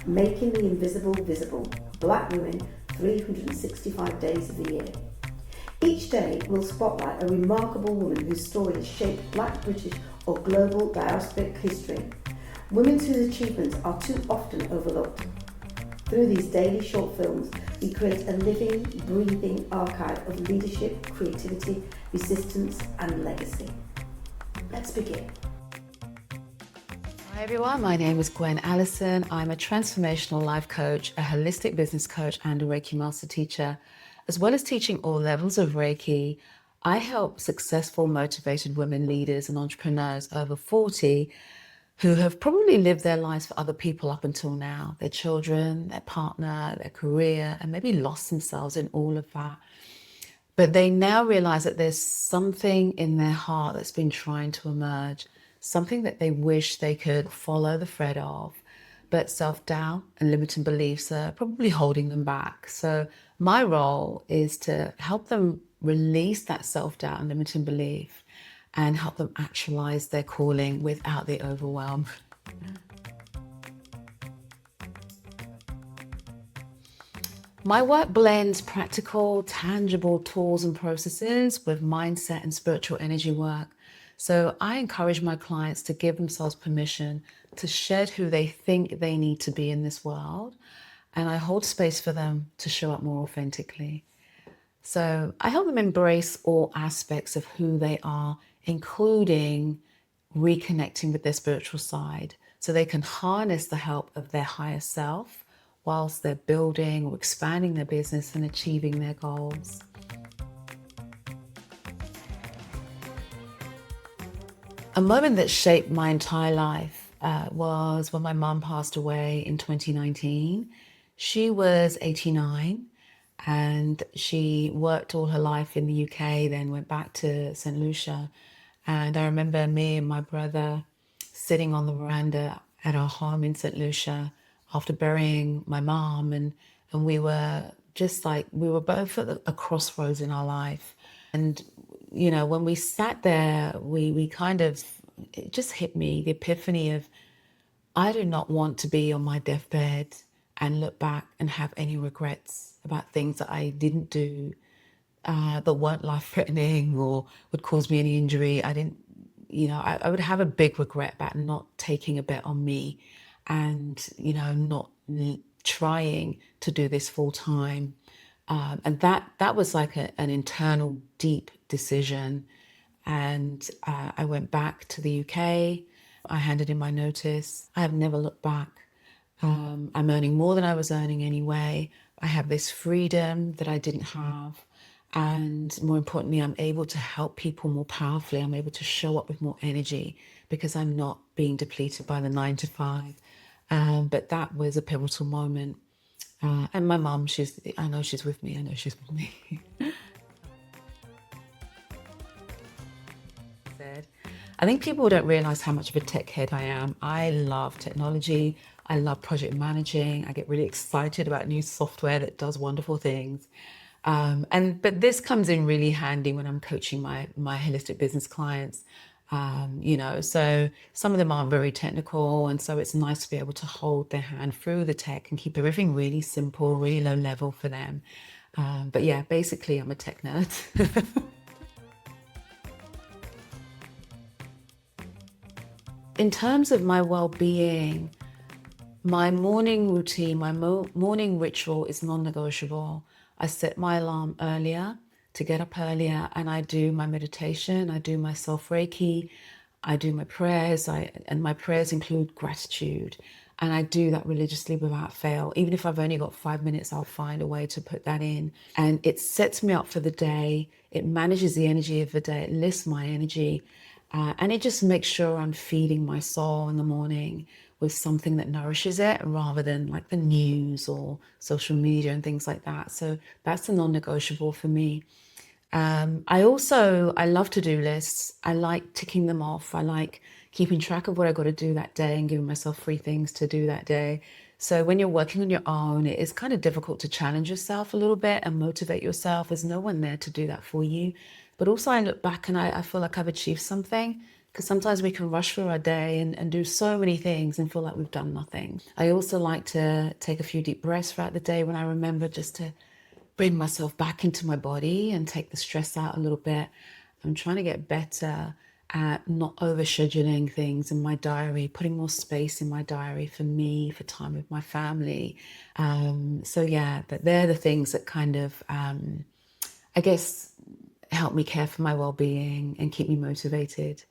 Making the Invisible Visible, Black Women 365 Days of the Year. Each day will spotlight a remarkable woman whose story has shaped Black, British or global diasporic history. Women whose achievements are too often overlooked. Through these daily short films, we create a living, breathing archive of leadership, creativity, resistance and legacy. Let's begin. Hi everyone, my name is Gwen Allison. I'm a transformational life coach, a holistic business coach and a Reiki master teacher. As well as teaching all levels of Reiki, I help successful, motivated women leaders and entrepreneurs over 40 who have probably lived their lives for other people up until now, their children, their partner, their career, and maybe lost themselves in all of that. But they now realize that there's something in their heart that's been trying to emerge, something that they wish they could follow the thread of, but self-doubt and limiting beliefs are probably holding them back. So my role is to help them release that self-doubt and limiting belief and help them actualize their calling without the overwhelm. My work blends practical, tangible tools and processes with mindset and spiritual energy work. So I encourage my clients to give themselves permission to shed who they think they need to be in this world. And I hold space for them to show up more authentically. So I help them embrace all aspects of who they are, including reconnecting with their spiritual side so they can harness the help of their higher self whilst they're building or expanding their business and achieving their goals. A moment that shaped my entire life was when my mum passed away in 2019. She was 89 and she worked all her life in the UK, then went back to St. Lucia. And I remember me and my brother sitting on the veranda at our home in St. Lucia after burying my mom. And we were just like, we were both at a crossroads in our life. And you know, when we sat there, we kind of, it just hit me, the epiphany of, I do not want to be on my deathbed and look back and have any regrets about things that I didn't do that weren't life-threatening or would cause me any injury. I didn't, you know, I would have a big regret about not taking a bet on me and, you know, not trying to do this full time. And that was like an internal deep decision. And I went back to the UK. I handed in my notice. I have never looked back. I'm earning more than I was earning anyway. I have this freedom that I didn't have. And more importantly, I'm able to help people more powerfully. I'm able to show up with more energy because I'm not being depleted by the 9 to 5. But that was a pivotal moment. And my mum, I know she's with me. I know she's with me. I think people don't realize how much of a tech head I am. I love technology. I love project managing. I get really excited about new software that does wonderful things. But this comes in really handy when I'm coaching my holistic business clients. You know, so some of them aren't very technical, and so it's nice to be able to hold their hand through the tech and keep everything really simple, really low level for them. But yeah, basically I'm a tech nerd. In terms of my well-being, my morning routine, my morning ritual is non-negotiable. I set my alarm earlier to get up earlier, and I do my meditation, I do my self-Reiki, I do my prayers, and my prayers include gratitude. And I do that religiously without fail. Even if I've only got 5 minutes, I'll find a way to put that in. And it sets me up for the day. It manages the energy of the day. It lifts my energy. And it just makes sure I'm feeding my soul in the morning with something that nourishes it rather than like the news or social media and things like that. So that's a non-negotiable for me. I love to-do lists. I like ticking them off. I like keeping track of what I got to do that day and giving myself 3 things to do that day. So when you're working on your own, it is kind of difficult to challenge yourself a little bit and motivate yourself. There's no one there to do that for you. But also I look back and I feel like I've achieved something because sometimes we can rush through our day and do so many things and feel like we've done nothing. I also like to take a few deep breaths throughout the day when I remember, just to bring myself back into my body and take the stress out a little bit. I'm trying to get better at not overscheduling things in my diary, putting more space in my diary for me, for time with my family. So yeah, but they're the things that kind of, I guess, help me care for my well-being and keep me motivated.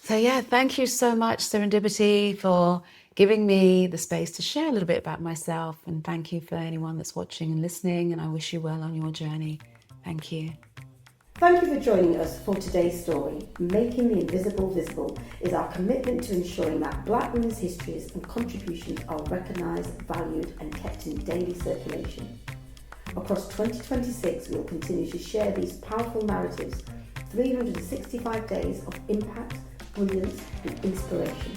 So yeah, thank you so much, Serendipity, for giving me the space to share a little bit about myself. And thank you for anyone that's watching and listening. And I wish you well on your journey. Thank you. Thank you for joining us for today's story. Making the Invisible Visible is our commitment to ensuring that Black women's histories and contributions are recognised, valued and kept in daily circulation. Across 2026, we will continue to share these powerful narratives, 365 days of impact, brilliance and inspiration.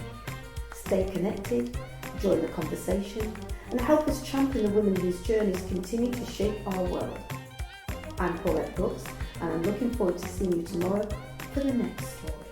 Stay connected, join the conversation and help us champion the women whose journeys continue to shape our world. I'm Paulette Brooks and I'm looking forward to seeing you tomorrow for the next story.